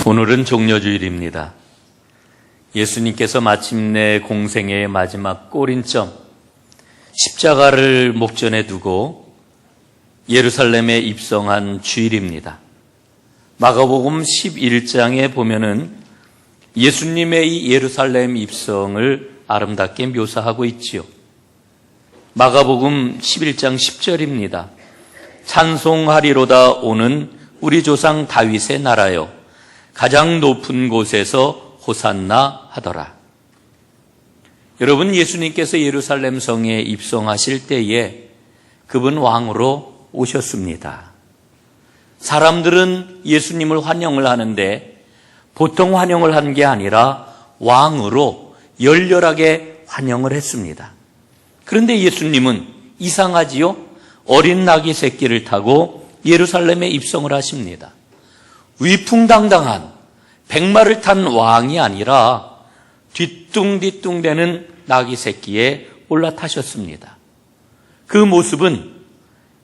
오늘은 종려주일입니다. 예수님께서 마침내 공생애의 마지막 꼬린점 십자가를 목전에 두고 예루살렘에 입성한 주일입니다. 마가복음 11장에 보면은 예수님의 이 예루살렘 입성을 아름답게 묘사하고 있지요. 마가복음 11장 10절입니다. 찬송하리로다 오는 우리 조상 다윗의 나라여 가장 높은 곳에서 호산나 하더라. 여러분, 예수님께서 예루살렘 성에 입성하실 때에 그분 왕으로 오셨습니다. 사람들은 예수님을 환영을 하는데 보통 환영을 한 게 아니라 왕으로 열렬하게 환영을 했습니다. 그런데 예수님은 이상하지요? 어린 나귀 새끼를 타고 예루살렘에 입성을 하십니다. 위풍당당한 백마를 탄 왕이 아니라 뒤뚱뒤뚱대는 나귀 새끼에 올라타셨습니다. 그 모습은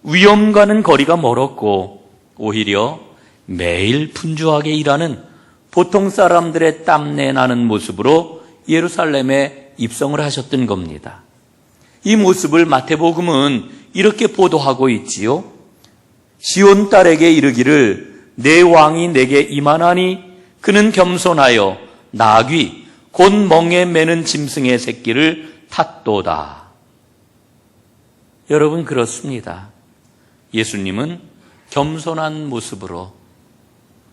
위험과는 거리가 멀었고 오히려 매일 분주하게 일하는 보통 사람들의 땀내 나는 모습으로 예루살렘에 입성을 하셨던 겁니다. 이 모습을 마태복음은 이렇게 보도하고 있지요. 시온 딸에게 이르기를 내 왕이 내게 임하나니 그는 겸손하여 나귀 곧 멍에 매는 짐승의 새끼를 탔도다. 여러분, 그렇습니다. 예수님은 겸손한 모습으로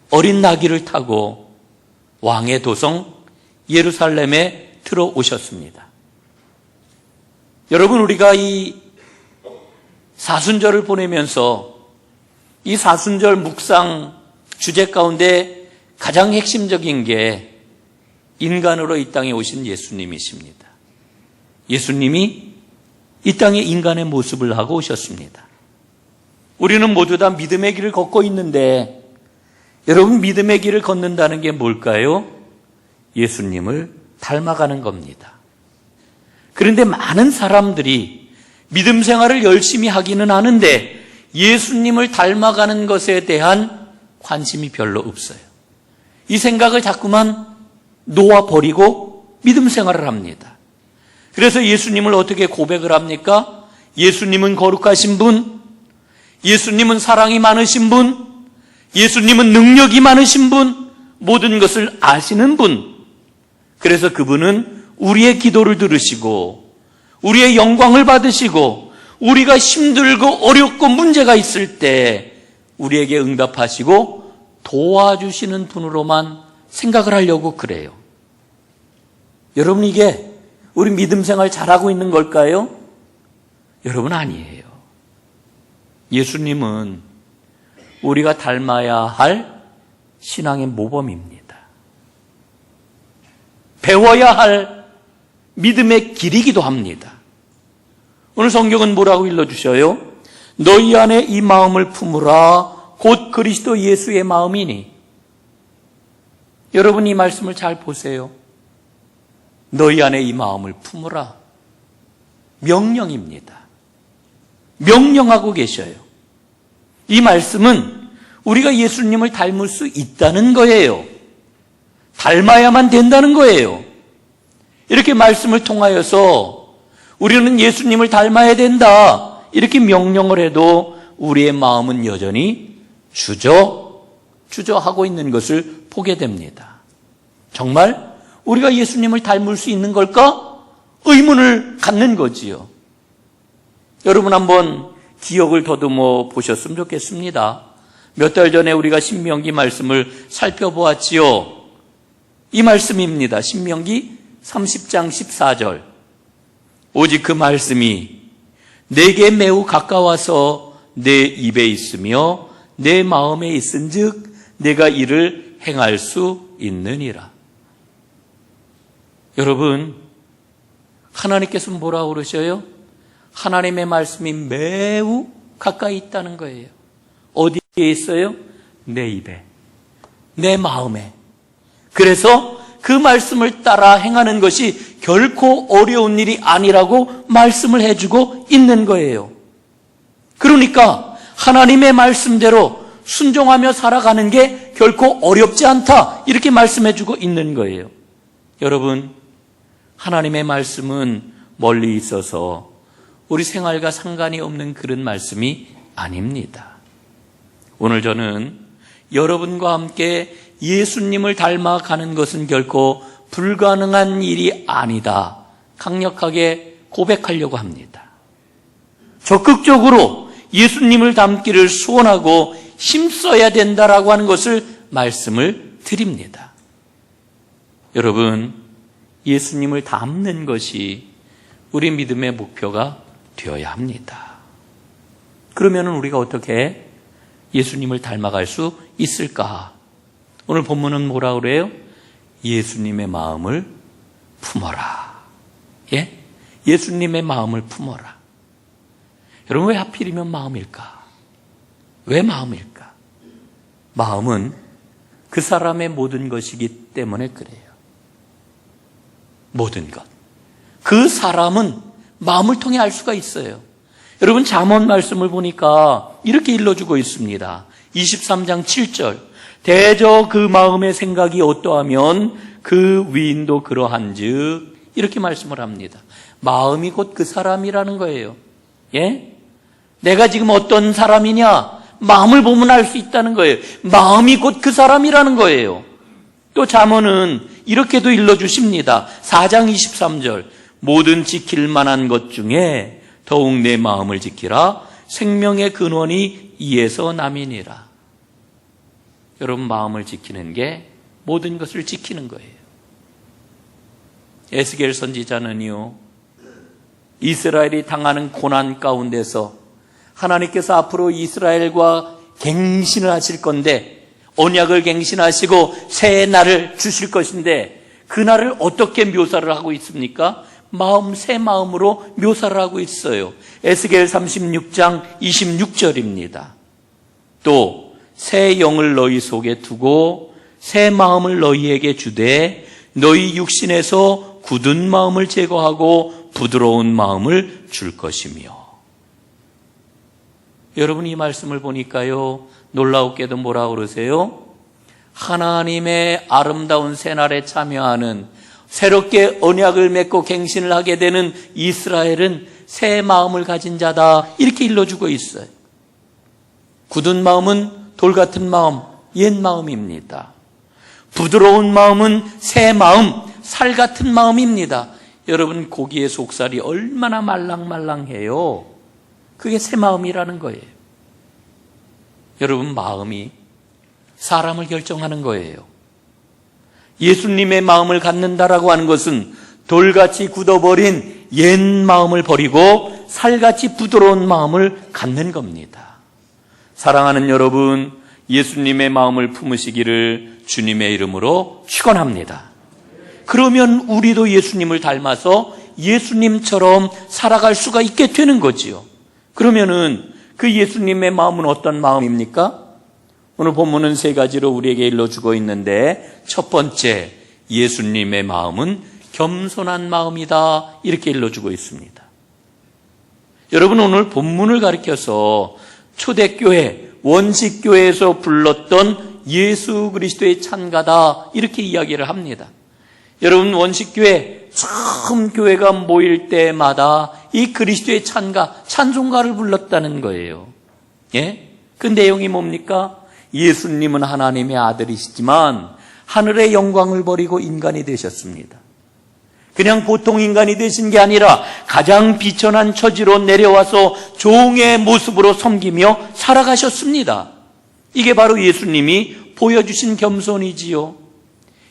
어린 나귀를 타고 왕의 도성 예루살렘에 들어오셨습니다. 여러분, 우리가 이 사순절을 보내면서 이 사순절 묵상 주제 가운데 가장 핵심적인 게 인간으로 이 땅에 오신 예수님이십니다. 예수님이 이 땅에 인간의 모습을 하고 오셨습니다. 우리는 모두 다 믿음의 길을 걷고 있는데 여러분, 믿음의 길을 걷는다는 게 뭘까요? 예수님을 닮아가는 겁니다. 그런데 많은 사람들이 믿음 생활을 열심히 하기는 하는데 예수님을 닮아가는 것에 대한 관심이 별로 없어요. 이 생각을 자꾸만 놓아버리고 믿음 생활을 합니다. 그래서 예수님을 어떻게 고백을 합니까? 예수님은 거룩하신 분, 예수님은 사랑이 많으신 분, 예수님은 능력이 많으신 분, 모든 것을 아시는 분. 그래서 그분은 우리의 기도를 들으시고 우리의 영광을 받으시고 우리가 힘들고 어렵고 문제가 있을 때 우리에게 응답하시고 도와주시는 분으로만 생각을 하려고 그래요. 여러분, 이게 우리 믿음 생활 잘하고 있는 걸까요? 여러분, 아니에요. 예수님은 우리가 닮아야 할 신앙의 모범입니다. 배워야 할 믿음의 길이기도 합니다. 오늘 성경은 뭐라고 일러주셔요? 너희 안에 이 마음을 품으라 곧 그리스도 예수의 마음이니. 여러분, 이 말씀을 잘 보세요. 너희 안에 이 마음을 품으라. 명령입니다. 명령하고 계셔요. 이 말씀은 우리가 예수님을 닮을 수 있다는 거예요. 닮아야만 된다는 거예요. 이렇게 말씀을 통하여서 우리는 예수님을 닮아야 된다, 이렇게 명령을 해도 우리의 마음은 여전히 주저하고 있는 것을 보게 됩니다. 정말 우리가 예수님을 닮을 수 있는 걸까? 의문을 갖는 거지요. 여러분, 한번 기억을 더듬어 보셨으면 좋겠습니다. 몇 달 전에 우리가 신명기 말씀을 살펴보았지요. 이 말씀입니다. 신명기 30장 14절. 오직 그 말씀이 내게 매우 가까워서 내 입에 있으며 내 마음에 있은즉 내가 이를 행할 수 있느니라. 여러분, 하나님께서 뭐라고 그러셔요? 하나님의 말씀이 매우 가까이 있다는 거예요. 어디에 있어요? 내 입에, 내 마음에. 그래서 그 말씀을 따라 행하는 것이 결코 어려운 일이 아니라고 말씀을 해주고 있는 거예요. 그러니까 하나님의 말씀대로 순종하며 살아가는 게 결코 어렵지 않다. 이렇게 말씀해주고 있는 거예요. 여러분, 하나님의 말씀은 멀리 있어서 우리 생활과 상관이 없는 그런 말씀이 아닙니다. 오늘 저는 여러분과 함께 예수님을 닮아가는 것은 결코 불가능한 일이 아니다. 강력하게 고백하려고 합니다. 적극적으로 예수님을 닮기를 소원하고 힘써야 된다라고 하는 것을 말씀을 드립니다. 여러분, 예수님을 닮는 것이 우리 믿음의 목표가 되어야 합니다. 그러면 우리가 어떻게 예수님을 닮아갈 수 있을까? 오늘 본문은 뭐라 그래요? 예수님의 마음을 품어라. 예? 예수님의 마음을 품어라. 여러분, 왜 하필이면 마음일까? 왜 마음일까? 마음은 그 사람의 모든 것이기 때문에 그래요. 모든 것. 그 사람은 마음을 통해 알 수가 있어요. 여러분, 잠언 말씀을 보니까 이렇게 일러주고 있습니다. 23장 7절. 대저 그 마음의 생각이 어떠하면 그 위인도 그러한즉, 이렇게 말씀을 합니다. 마음이 곧 그 사람이라는 거예요. 예? 내가 지금 어떤 사람이냐? 마음을 보면 알 수 있다는 거예요. 마음이 곧 그 사람이라는 거예요. 또 잠언은 이렇게도 일러주십니다. 4장 23절. 모든 지킬 만한 것 중에 더욱 내 마음을 지키라. 생명의 근원이 이에서 남이니라. 여러분, 마음을 지키는 게 모든 것을 지키는 거예요. 에스겔 선지자는요, 이스라엘이 당하는 고난 가운데서 하나님께서 앞으로 이스라엘과 갱신을 하실 건데, 언약을 갱신하시고 새 날을 주실 것인데, 그 날을 어떻게 묘사를 하고 있습니까? 새 마음으로 묘사를 하고 있어요. 에스겔 36장 26절입니다. 또 새 영을 너희 속에 두고 새 마음을 너희에게 주되 너희 육신에서 굳은 마음을 제거하고 부드러운 마음을 줄 것이며. 여러분, 이 말씀을 보니까요, 놀라웠게도 뭐라고 그러세요? 하나님의 아름다운 새날에 참여하는, 새롭게 언약을 맺고 갱신을 하게 되는 이스라엘은 새 마음을 가진 자다. 이렇게 일러주고 있어요. 굳은 마음은 돌 같은 마음, 옛 마음입니다. 부드러운 마음은 새 마음, 살 같은 마음입니다. 여러분, 고기의 속살이 얼마나 말랑말랑해요. 그게 새 마음이라는 거예요. 여러분, 마음이 사람을 결정하는 거예요. 예수님의 마음을 갖는다라고 하는 것은 돌같이 굳어버린 옛 마음을 버리고 살같이 부드러운 마음을 갖는 겁니다. 사랑하는 여러분, 예수님의 마음을 품으시기를 주님의 이름으로 축원합니다. 그러면 우리도 예수님을 닮아서 예수님처럼 살아갈 수가 있게 되는 거지요. 그러면은 그 예수님의 마음은 어떤 마음입니까? 오늘 본문은 세 가지로 우리에게 일러주고 있는데, 첫 번째, 예수님의 마음은 겸손한 마음이다. 이렇게 일러주고 있습니다. 여러분, 오늘 본문을 가리켜서 초대교회, 원식교회에서 불렀던 예수 그리스도의 찬가다. 이렇게 이야기를 합니다. 여러분, 원식교회, 처음 교회가 모일 때마다 이 그리스도의 찬송가를 불렀다는 거예요. 예? 그 내용이 뭡니까? 예수님은 하나님의 아들이시지만 하늘의 영광을 버리고 인간이 되셨습니다. 그냥 보통 인간이 되신 게 아니라 가장 비천한 처지로 내려와서 종의 모습으로 섬기며 살아가셨습니다. 이게 바로 예수님이 보여주신 겸손이지요.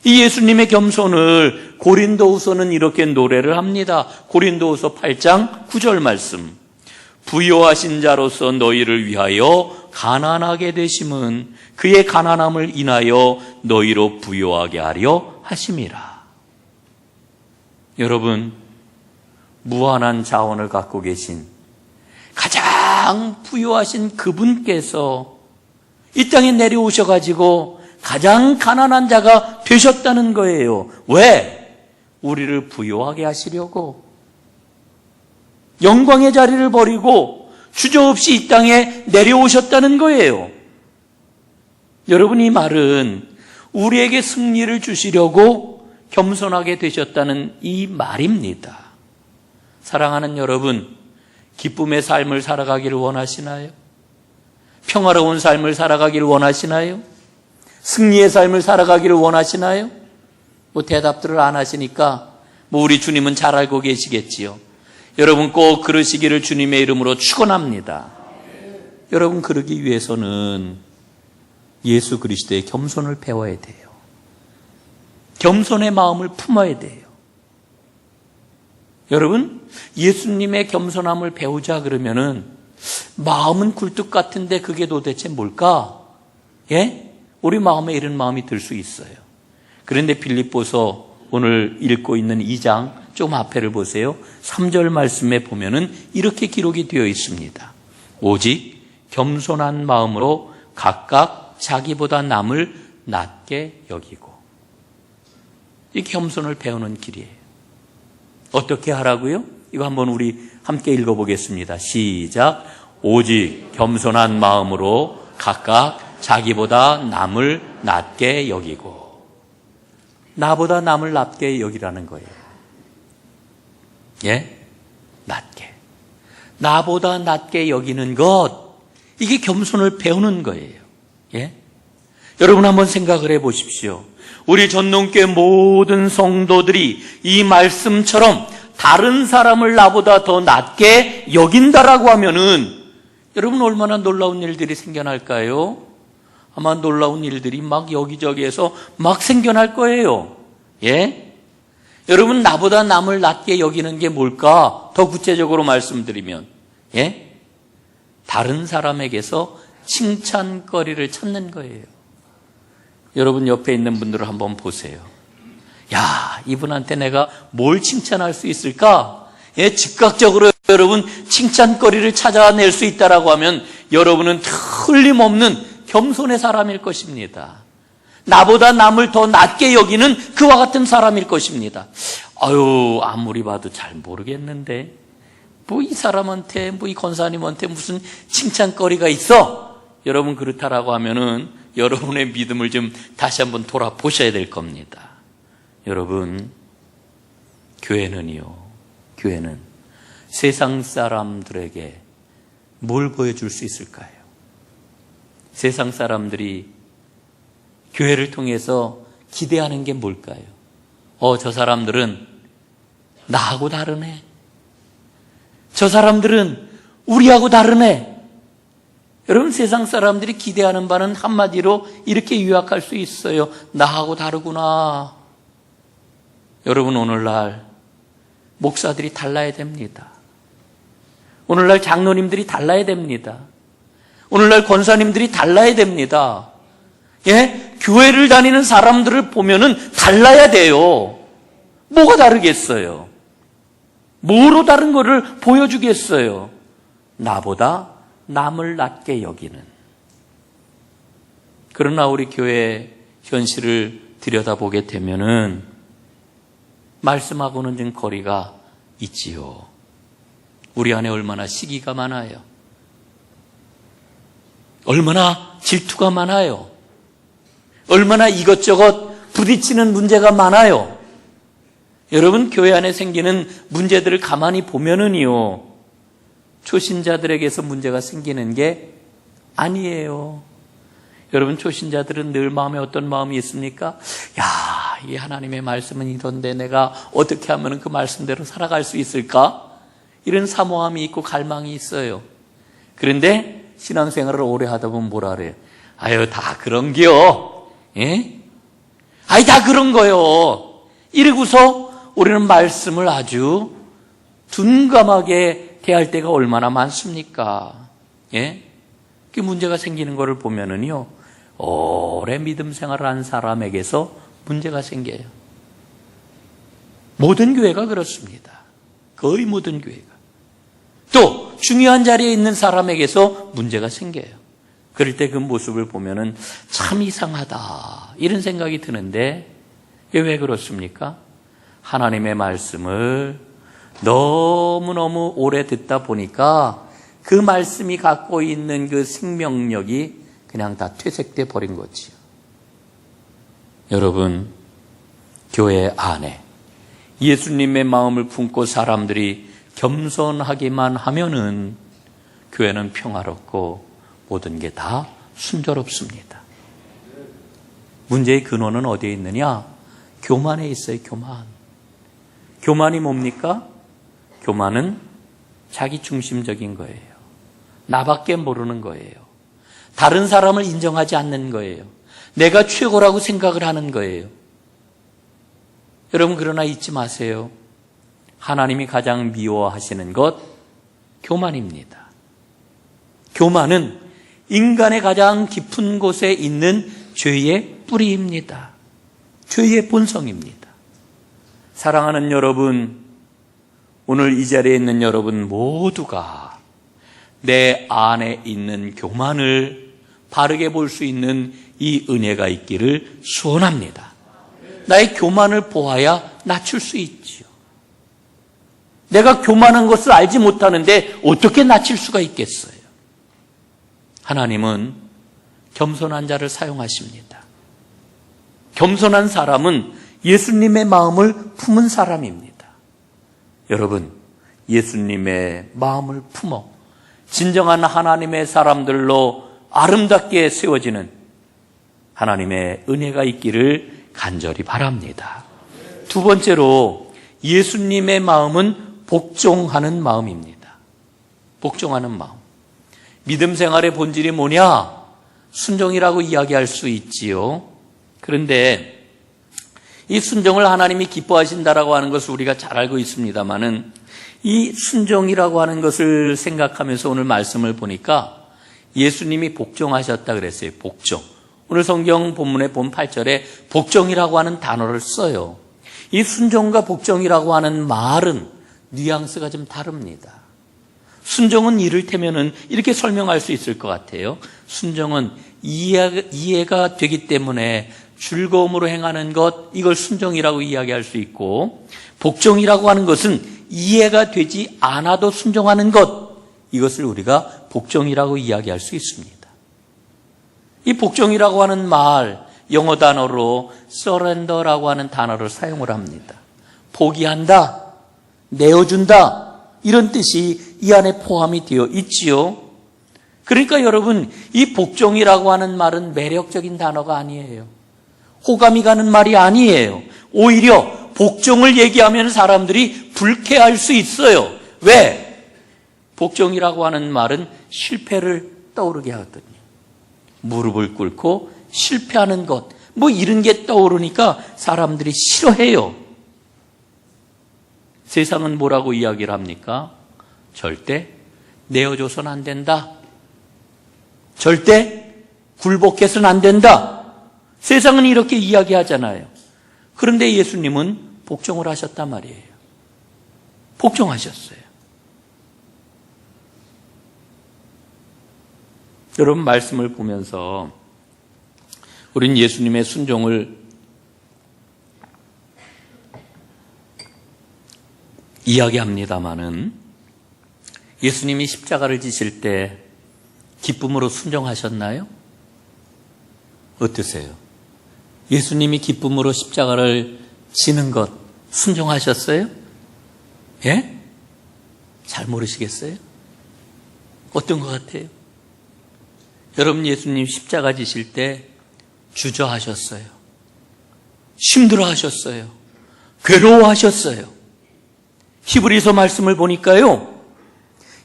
이 예수님의 겸손을 고린도후서는 이렇게 노래를 합니다. 고린도후서 8장 9절 말씀. 부요하신 자로서 너희를 위하여 가난하게 되심은 그의 가난함을 인하여 너희로 부요하게 하려 하심이라. 여러분, 무한한 자원을 갖고 계신 가장 부요하신 그분께서 이 땅에 내려오셔가지고 가장 가난한 자가 되셨다는 거예요. 왜? 우리를 부요하게 하시려고. 영광의 자리를 버리고 주저없이 이 땅에 내려오셨다는 거예요. 여러분, 이 말은 우리에게 승리를 주시려고 겸손하게 되셨다는 이 말입니다. 사랑하는 여러분, 기쁨의 삶을 살아가기를 원하시나요? 평화로운 삶을 살아가기를 원하시나요? 승리의 삶을 살아가기를 원하시나요? 대답들을 안 하시니까 우리 주님은 잘 알고 계시겠지요. 여러분 꼭 그러시기를 주님의 이름으로 축원합니다. 여러분, 그러기 위해서는 예수 그리스도의 겸손을 배워야 돼요. 겸손의 마음을 품어야 돼요. 여러분, 예수님의 겸손함을 배우자 그러면은 마음은 굴뚝 같은데 그게 도대체 뭘까? 예? 우리 마음에 이런 마음이 들 수 있어요. 그런데 빌립보서 오늘 읽고 있는 2장 좀 앞에를 보세요. 3절 말씀에 보면은 이렇게 기록이 되어 있습니다. 오직 겸손한 마음으로 각각 자기보다 남을 낮게 여기고. 이 겸손을 배우는 길이에요. 어떻게 하라고요? 이거 한번 우리 함께 읽어보겠습니다. 시작. 오직 겸손한 마음으로 각각 자기보다 남을 낮게 여기고. 나보다 남을 낮게 여기라는 거예요. 예? 낮게. 나보다 낮게 여기는 것, 이게 겸손을 배우는 거예요. 예? 여러분 한번 생각을 해 보십시오. 우리 전농교회 모든 성도들이 이 말씀처럼 다른 사람을 나보다 더 낮게 여긴다라고 하면은 여러분 얼마나 놀라운 일들이 생겨날까요? 아마 놀라운 일들이 막 여기저기에서 막 생겨날 거예요. 예? 여러분, 나보다 남을 낮게 여기는 게 뭘까? 더 구체적으로 말씀드리면, 예? 다른 사람에게서 칭찬거리를 찾는 거예요. 여러분 옆에 있는 분들을 한번 보세요. 야, 이분한테 내가 뭘 칭찬할 수 있을까? 예, 즉각적으로 여러분 칭찬거리를 찾아낼 수 있다라고 하면 여러분은 틀림없는 겸손의 사람일 것입니다. 나보다 남을 더 낮게 여기는 그와 같은 사람일 것입니다. 아유, 아무리 봐도 잘 모르겠는데 이 사람한테 이 권사님한테 무슨 칭찬거리가 있어? 여러분 그렇다라고 하면은 여러분의 믿음을 좀 다시 한번 돌아보셔야 될 겁니다. 여러분, 교회는요, 교회는 세상 사람들에게 뭘 보여줄 수 있을까요? 세상 사람들이 교회를 통해서 기대하는 게 뭘까요? 저 사람들은 나하고 다르네. 저 사람들은 우리하고 다르네. 여러분, 세상 사람들이 기대하는 바는 한마디로 이렇게 요약할 수 있어요. 나하고 다르구나. 여러분, 오늘날 목사들이 달라야 됩니다. 오늘날 장로님들이 달라야 됩니다. 오늘날 권사님들이 달라야 됩니다. 예? 교회를 다니는 사람들을 보면은 달라야 돼요. 뭐가 다르겠어요? 뭐로 다른 거를 보여주겠어요? 나보다 남을 낮게 여기는. 그러나 우리 교회 현실을 들여다보게 되면은 말씀하고는 좀 거리가 있지요. 우리 안에 얼마나 시기가 많아요. 얼마나 질투가 많아요. 얼마나 이것저것 부딪히는 문제가 많아요. 여러분, 교회 안에 생기는 문제들을 가만히 보면은요, 초신자들에게서 문제가 생기는 게 아니에요. 여러분, 초신자들은 늘 마음에 어떤 마음이 있습니까? 야, 이 하나님의 말씀은 이런데 내가 어떻게 하면 그 말씀대로 살아갈 수 있을까? 이런 사모함이 있고 갈망이 있어요. 그런데 신앙생활을 오래 하다 보면 뭐라 그래요? 아유, 다 그런겨. 예? 아이, 다 그런 거요. 이러고서 우리는 말씀을 아주 둔감하게 대할 때가 얼마나 많습니까? 예? 그 문제가 생기는 거를 보면은요, 오래 믿음 생활을 한 사람에게서 문제가 생겨요. 모든 교회가 그렇습니다. 거의 모든 교회가. 또 중요한 자리에 있는 사람에게서 문제가 생겨요. 그럴 때 그 모습을 보면은 참 이상하다, 이런 생각이 드는데 왜 그렇습니까? 하나님의 말씀을 너무너무 오래 듣다 보니까 그 말씀이 갖고 있는 그 생명력이 그냥 다 퇴색돼 버린 거지요. 여러분, 교회 안에 예수님의 마음을 품고 사람들이 겸손하기만 하면은 교회는 평화롭고 모든 게 다 순조롭습니다. 문제의 근원은 어디에 있느냐? 교만에 있어요. 교만이 뭡니까? 교만은 자기 중심적인 거예요. 나밖에 모르는 거예요. 다른 사람을 인정하지 않는 거예요. 내가 최고라고 생각을 하는 거예요. 여러분, 그러나 잊지 마세요. 하나님이 가장 미워하시는 것, 교만입니다. 교만은 인간의 가장 깊은 곳에 있는 죄의 뿌리입니다. 죄의 본성입니다. 사랑하는 여러분, 오늘 이 자리에 있는 여러분 모두가 내 안에 있는 교만을 바르게 볼 수 있는 이 은혜가 있기를 소원합니다. 나의 교만을 보아야 낮출 수 있지요. 내가 교만한 것을 알지 못하는데 어떻게 낮출 수가 있겠어요? 하나님은 겸손한 자를 사용하십니다. 겸손한 사람은 예수님의 마음을 품은 사람입니다. 여러분, 예수님의 마음을 품어 진정한 하나님의 사람들로 아름답게 세워지는 하나님의 은혜가 있기를 간절히 바랍니다. 두 번째로, 예수님의 마음은 복종하는 마음입니다. 복종하는 마음. 믿음 생활의 본질이 뭐냐? 순종이라고 이야기할 수 있지요. 그런데 이 순종을 하나님이 기뻐하신다라고 하는 것을 우리가 잘 알고 있습니다만은, 이 순종이라고 하는 것을 생각하면서 오늘 말씀을 보니까 예수님이 복종하셨다 그랬어요. 복종. 오늘 성경 본문에 본 8절에 복종이라고 하는 단어를 써요. 이 순종과 복종이라고 하는 말은 뉘앙스가 좀 다릅니다. 순종은 이를테면은 이렇게 설명할 수 있을 것 같아요. 순종은 이해가 되기 때문에 즐거움으로 행하는 것, 이걸 순종이라고 이야기할 수 있고, 복종이라고 하는 것은 이해가 되지 않아도 순종하는 것, 이것을 우리가 복종이라고 이야기할 수 있습니다. 이 복종이라고 하는 말, 영어 단어로 surrender라고 하는 단어를 사용을 합니다. 포기한다, 내어준다, 이런 뜻이 이 안에 포함이 되어 있지요. 그러니까 여러분, 이 복종이라고 하는 말은 매력적인 단어가 아니에요. 호감이 가는 말이 아니에요. 오히려 복종을 얘기하면 사람들이 불쾌할 수 있어요. 왜? 복종이라고 하는 말은 실패를 떠오르게 하거든요. 무릎을 꿇고 실패하는 것, 뭐 이런 게 떠오르니까 사람들이 싫어해요. 세상은 뭐라고 이야기를 합니까? 절대 내어줘서는 안 된다. 절대 굴복해서는 안 된다. 세상은 이렇게 이야기하잖아요. 그런데 예수님은 복종을 하셨단 말이에요. 복종하셨어요. 여러분, 말씀을 보면서 우린 예수님의 순종을 이야기합니다마는, 예수님이 십자가를 지실 때 기쁨으로 순종하셨나요? 어떠세요? 예수님이 기쁨으로 십자가를 지는 것 순종하셨어요? 예? 잘 모르시겠어요? 어떤 것 같아요? 여러분, 예수님 십자가 지실 때 주저하셨어요. 힘들어하셨어요. 괴로워하셨어요. 히브리서 말씀을 보니까요,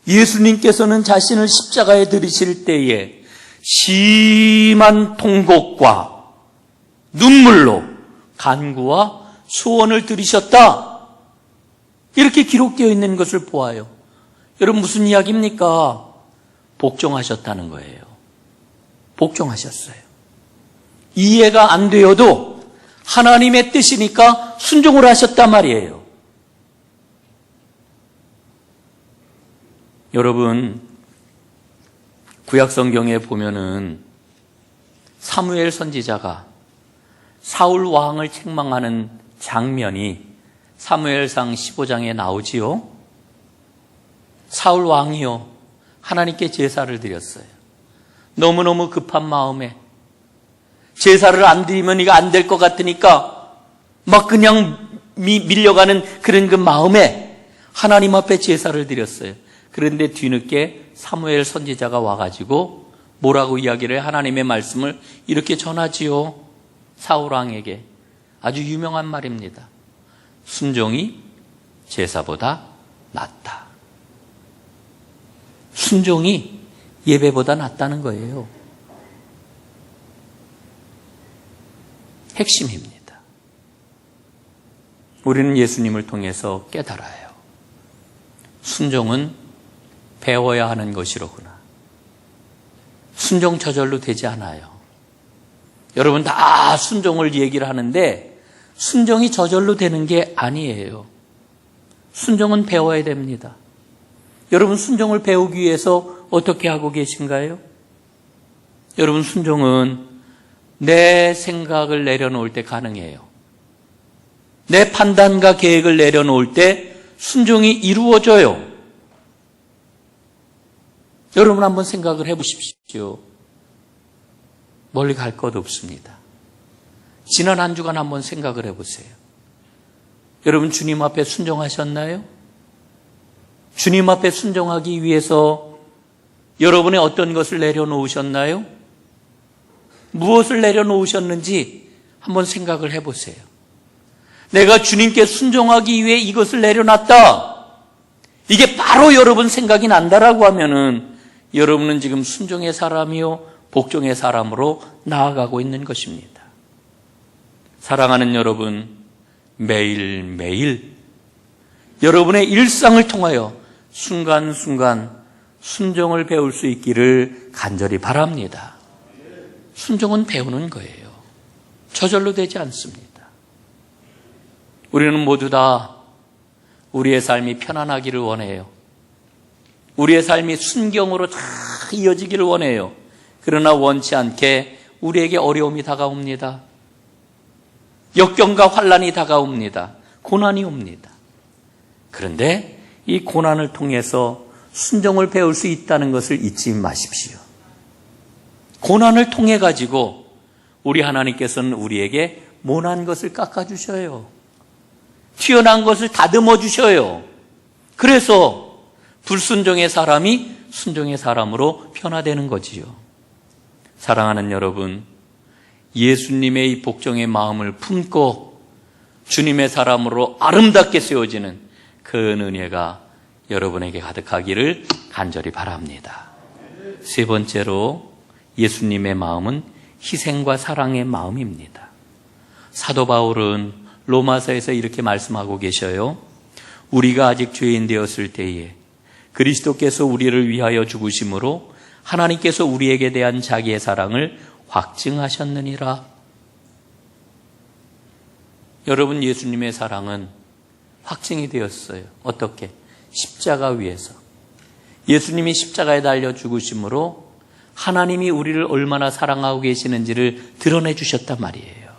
예수님께서는 자신을 십자가에 들이실 때에 심한 통곡과 눈물로 간구와 소원을 들이셨다, 이렇게 기록되어 있는 것을 보아요. 여러분, 무슨 이야기입니까? 복종하셨다는 거예요. 복종하셨어요. 이해가 안 되어도 하나님의 뜻이니까 순종을 하셨단 말이에요. 여러분, 구약성경에 보면은 사무엘 선지자가 사울 왕을 책망하는 장면이 사무엘상 15장에 나오지요. 사울 왕이요, 하나님께 제사를 드렸어요. 너무너무 급한 마음에 제사를 안 드리면 이거 안 될 것 같으니까 막 그냥 밀려가는 그런 그 마음에 하나님 앞에 제사를 드렸어요. 그런데 뒤늦게 사무엘 선지자가 와가지고 뭐라고 이야기를 해요? 하나님의 말씀을 이렇게 전하지요. 사울 왕에게. 아주 유명한 말입니다. 순종이 제사보다 낫다. 순종이 예배보다 낫다는 거예요. 핵심입니다. 우리는 예수님을 통해서 깨달아요. 순종은 배워야 하는 것이로구나. 순종 저절로 되지 않아요. 여러분 다 순종을 얘기를 하는데 순종이 저절로 되는 게 아니에요. 순종은 배워야 됩니다. 여러분 순종을 배우기 위해서 어떻게 하고 계신가요? 여러분 순종은 내 생각을 내려놓을 때 가능해요. 내 판단과 계획을 내려놓을 때 순종이 이루어져요. 여러분 한번 생각을 해보십시오. 멀리 갈 것 없습니다. 지난 한 주간 한번 생각을 해보세요. 여러분 주님 앞에 순종하셨나요? 주님 앞에 순종하기 위해서 여러분의 어떤 것을 내려놓으셨나요? 무엇을 내려놓으셨는지 한번 생각을 해보세요. 내가 주님께 순종하기 위해 이것을 내려놨다. 이게 바로 여러분 생각이 난다라고 하면은 여러분은 지금 순종의 사람이요 복종의 사람으로 나아가고 있는 것입니다. 사랑하는 여러분, 매일매일 여러분의 일상을 통하여 순간순간 순종을 배울 수 있기를 간절히 바랍니다. 순종은 배우는 거예요. 저절로 되지 않습니다. 우리는 모두 다 우리의 삶이 편안하기를 원해요. 우리의 삶이 순경으로 다 이어지기를 원해요. 그러나 원치 않게 우리에게 어려움이 다가옵니다. 역경과 환난이 다가옵니다. 고난이 옵니다. 그런데 이 고난을 통해서 순종을 배울 수 있다는 것을 잊지 마십시오. 고난을 통해 가지고 우리 하나님께서는 우리에게 모난 것을 깎아주셔요. 튀어난 것을 다듬어 주셔요. 그래서 불순종의 사람이 순종의 사람으로 변화되는 거지요. 사랑하는 여러분, 예수님의 이 복종의 마음을 품고 주님의 사람으로 아름답게 세워지는 그 은혜가 여러분에게 가득하기를 간절히 바랍니다. 세 번째로 예수님의 마음은 희생과 사랑의 마음입니다. 사도 바울은 로마서에서 이렇게 말씀하고 계셔요. 우리가 아직 죄인 되었을 때에 그리스도께서 우리를 위하여 죽으심으로 하나님께서 우리에게 대한 자기의 사랑을 확증하셨느니라. 여러분, 예수님의 사랑은 확증이 되었어요. 어떻게? 십자가 위에서. 예수님이 십자가에 달려 죽으심으로 하나님이 우리를 얼마나 사랑하고 계시는지를 드러내 주셨단 말이에요.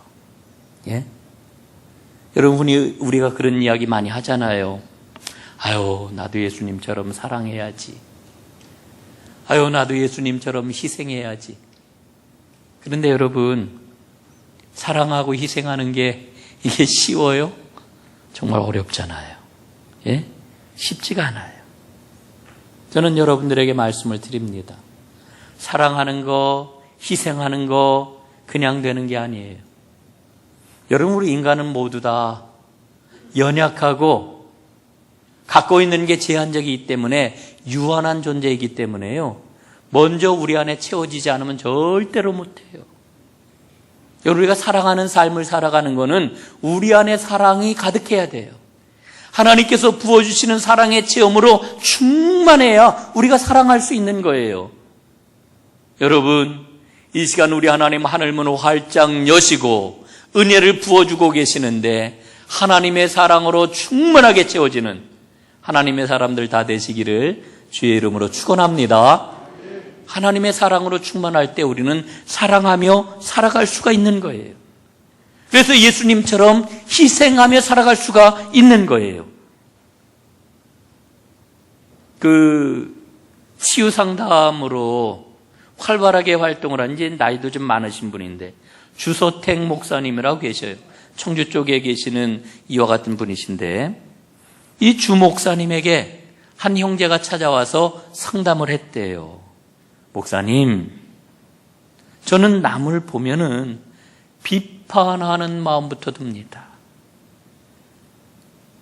예? 여러분이 우리가 그런 이야기 많이 하잖아요. 아유, 나도 예수님처럼 사랑해야지. 아유, 나도 예수님처럼 희생해야지. 그런데 여러분, 사랑하고 희생하는 게 이게 쉬워요? 정말 어렵잖아요. 예? 쉽지가 않아요. 저는 여러분들에게 말씀을 드립니다. 사랑하는 거, 희생하는 거 그냥 되는 게 아니에요. 여러분, 우리 인간은 모두 다 연약하고 갖고 있는 게 제한적이기 때문에 유한한 존재이기 때문에요. 먼저 우리 안에 채워지지 않으면 절대로 못해요. 우리가 사랑하는 삶을 살아가는 거는 우리 안에 사랑이 가득해야 돼요. 하나님께서 부어주시는 사랑의 체험으로 충만해야 우리가 사랑할 수 있는 거예요. 여러분, 이 시간 우리 하나님 하늘문 활짝 여시고 은혜를 부어주고 계시는데 하나님의 사랑으로 충만하게 채워지는 하나님의 사람들 다 되시기를 주의 이름으로 축원합니다. 하나님의 사랑으로 충만할 때 우리는 사랑하며 살아갈 수가 있는 거예요. 그래서 예수님처럼 희생하며 살아갈 수가 있는 거예요. 그 치유 상담으로 활발하게 활동을 한 지 나이도 좀 많으신 분인데 주소택 목사님이라고 계셔요. 청주 쪽에 계시는 이와 같은 분이신데 이 주 목사님에게 한 형제가 찾아와서 상담을 했대요. 목사님, 저는 남을 보면은 비판하는 마음부터 듭니다.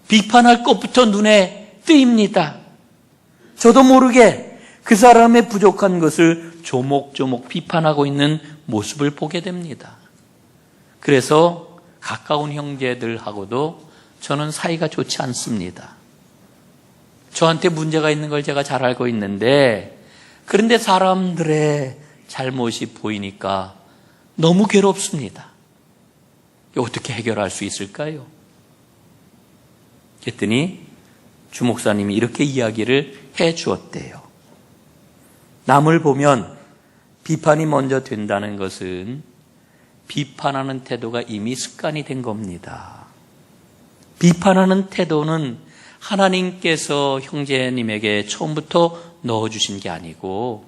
비판할 것부터 눈에 띄입니다. 저도 모르게 그 사람의 부족한 것을 조목조목 비판하고 있는 모습을 보게 됩니다. 그래서 가까운 형제들하고도 저는 사이가 좋지 않습니다. 저한테 문제가 있는 걸 제가 잘 알고 있는데 그런데 사람들의 잘못이 보이니까 너무 괴롭습니다. 어떻게 해결할 수 있을까요? 그랬더니 주 목사님이 이렇게 이야기를 해 주었대요. 남을 보면 비판이 먼저 된다는 것은 비판하는 태도가 이미 습관이 된 겁니다. 비판하는 태도는 하나님께서 형제님에게 처음부터 넣어주신 게 아니고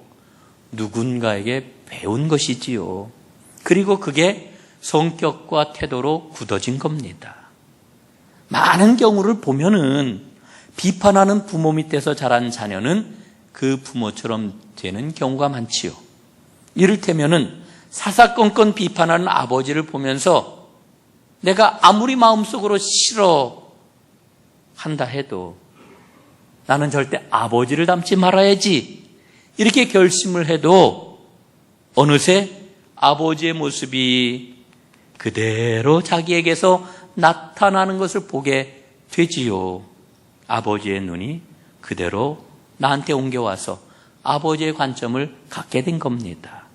누군가에게 배운 것이지요. 그리고 그게 성격과 태도로 굳어진 겁니다. 많은 경우를 보면은 비판하는 부모 밑에서 자란 자녀는 그 부모처럼 되는 경우가 많지요. 이를테면은 사사건건 비판하는 아버지를 보면서 내가 아무리 마음속으로 싫어한다 해도 나는 절대 아버지를 닮지 말아야지 이렇게 결심을 해도 어느새 아버지의 모습이 그대로 자기에게서 나타나는 것을 보게 되지요. 아버지의 눈이 그대로 나한테 옮겨와서 아버지의 관점을 갖게 된 겁니다.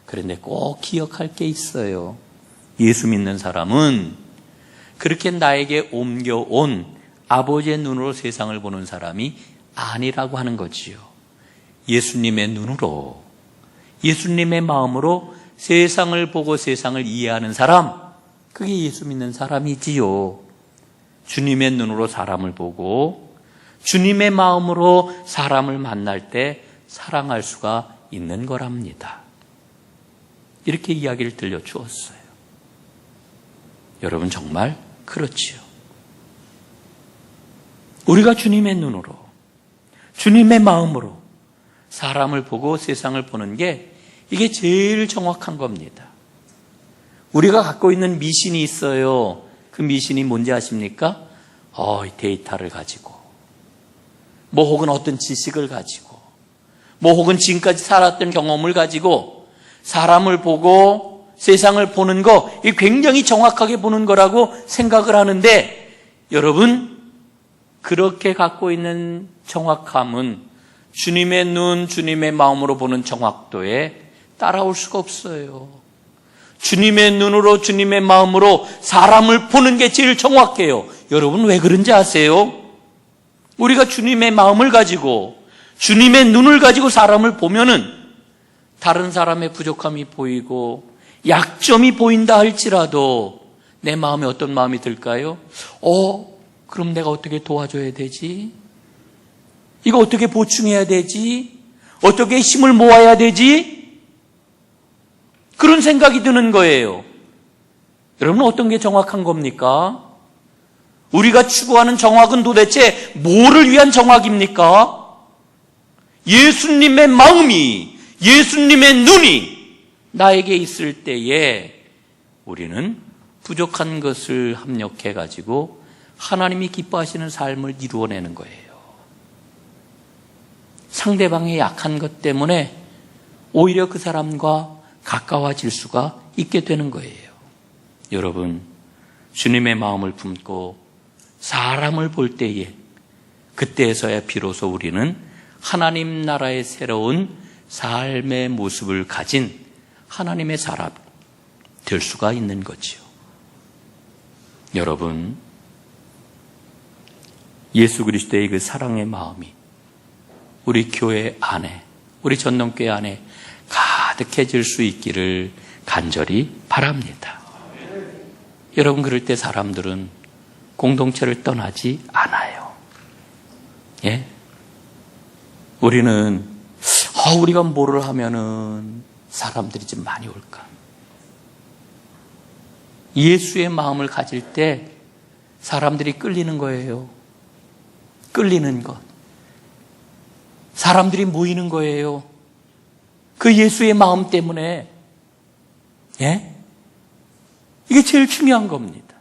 그런데 꼭 기억할 게 있어요. 예수 믿는 사람은 그렇게 나에게 옮겨온 아버지의 눈으로 세상을 보는 사람이 아니라고 하는 거지요. 예수님의 눈으로, 예수님의 마음으로 세상을 보고 세상을 이해하는 사람, 그게 예수 믿는 사람이지요. 주님의 눈으로 사람을 보고 주님의 마음으로 사람을 만날 때 사랑할 수가 있는 거랍니다. 이렇게 이야기를 들려주었어요. 여러분 정말 그렇지요. 우리가 주님의 눈으로, 주님의 마음으로 사람을 보고 세상을 보는 게 이게 제일 정확한 겁니다. 우리가 갖고 있는 미신이 있어요. 그 미신이 뭔지 아십니까? 데이터를 가지고, 뭐 혹은 어떤 지식을 가지고, 뭐 혹은 지금까지 살았던 경험을 가지고 사람을 보고 세상을 보는 거, 이게 굉장히 정확하게 보는 거라고 생각을 하는데 여러분, 그렇게 갖고 있는 정확함은 주님의 눈, 주님의 마음으로 보는 정확도에 따라올 수가 없어요. 주님의 눈으로, 주님의 마음으로 사람을 보는 게 제일 정확해요. 여러분 왜 그런지 아세요? 우리가 주님의 마음을 가지고 주님의 눈을 가지고 사람을 보면은 다른 사람의 부족함이 보이고 약점이 보인다 할지라도 내 마음에 어떤 마음이 들까요? 그럼 내가 어떻게 도와줘야 되지? 이거 어떻게 보충해야 되지? 어떻게 힘을 모아야 되지? 그런 생각이 드는 거예요. 여러분 어떤 게 정확한 겁니까? 우리가 추구하는 정확은 도대체 뭐를 위한 정확입니까? 예수님의 마음이, 예수님의 눈이 나에게 있을 때에 우리는 부족한 것을 합력해가지고 하나님이 기뻐하시는 삶을 이루어내는 거예요. 상대방의 약한 것 때문에 오히려 그 사람과 가까워질 수가 있게 되는 거예요. 여러분, 주님의 마음을 품고 사람을 볼 때에 그때에서야 비로소 우리는 하나님 나라의 새로운 삶의 모습을 가진 하나님의 사람 될 수가 있는 거지요. 여러분, 예수 그리스도의 그 사랑의 마음이 우리 교회 안에, 우리 전동교회 안에 가득해질 수 있기를 간절히 바랍니다. 여러분, 그럴 때 사람들은 공동체를 떠나지 않아요. 예? 우리는 우리가 뭐를 하면은 사람들이 좀 많이 올까? 예수의 마음을 가질 때 사람들이 끌리는 거예요. 끌리는 것. 사람들이 모이는 거예요. 그 예수의 마음 때문에. 예? 이게 제일 중요한 겁니다.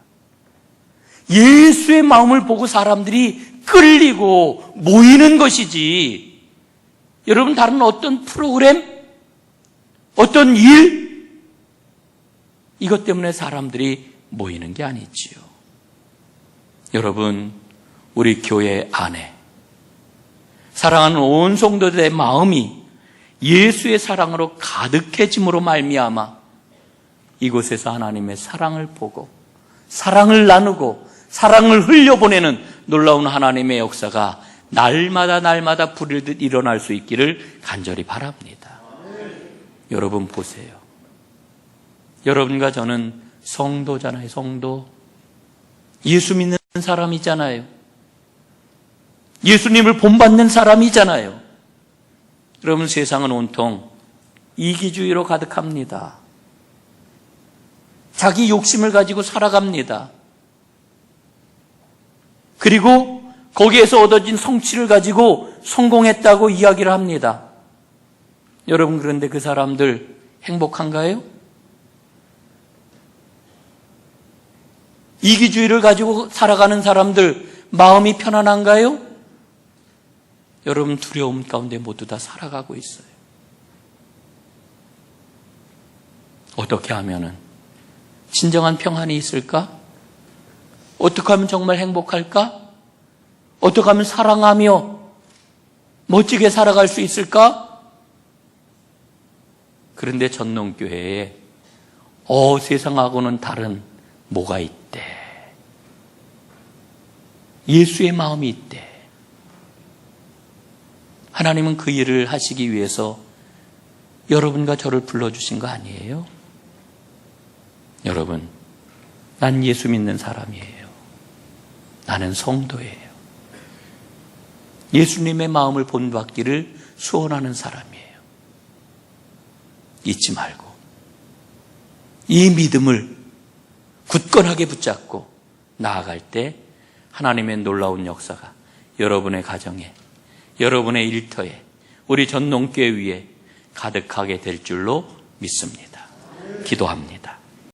예수의 마음을 보고 사람들이 끌리고 모이는 것이지, 여러분 다른 어떤 프로그램, 어떤 일, 이것 때문에 사람들이 모이는 게 아니지요. 여러분, 우리 교회 안에 사랑하는 온 성도들의 마음이 예수의 사랑으로 가득해짐으로 말미암아 이곳에서 하나님의 사랑을 보고 사랑을 나누고 사랑을 흘려보내는 놀라운 하나님의 역사가 날마다 부르듯 일어날 수 있기를 간절히 바랍니다. 여러분 보세요. 여러분과 저는 성도잖아요. 성도. 예수 믿는 사람이잖아요. 예수님을 본받는 사람이잖아요. 여러분, 세상은 온통 이기주의로 가득합니다. 자기 욕심을 가지고 살아갑니다. 그리고 거기에서 얻어진 성취를 가지고 성공했다고 이야기를 합니다. 여러분, 그런데 그 사람들 행복한가요? 이기주의를 가지고 살아가는 사람들 마음이 편안한가요? 여러분, 두려움 가운데 모두 다 살아가고 있어요. 어떻게 하면은 진정한 평안이 있을까? 어떻게 하면 정말 행복할까? 어떻게 하면 사랑하며 멋지게 살아갈 수 있을까? 그런데 전농교회에 세상하고는 다른 뭐가 있대. 예수의 마음이 있대. 하나님은 그 일을 하시기 위해서 여러분과 저를 불러주신 거 아니에요? 여러분, 난 예수 믿는 사람이에요. 나는 성도예요. 예수님의 마음을 본받기를 소원하는 사람이에요. 잊지 말고 이 믿음을 굳건하게 붙잡고 나아갈 때 하나님의 놀라운 역사가 여러분의 가정에, 여러분의 일터에, 우리 전농교회 위에 가득하게 될 줄로 믿습니다. 기도합니다.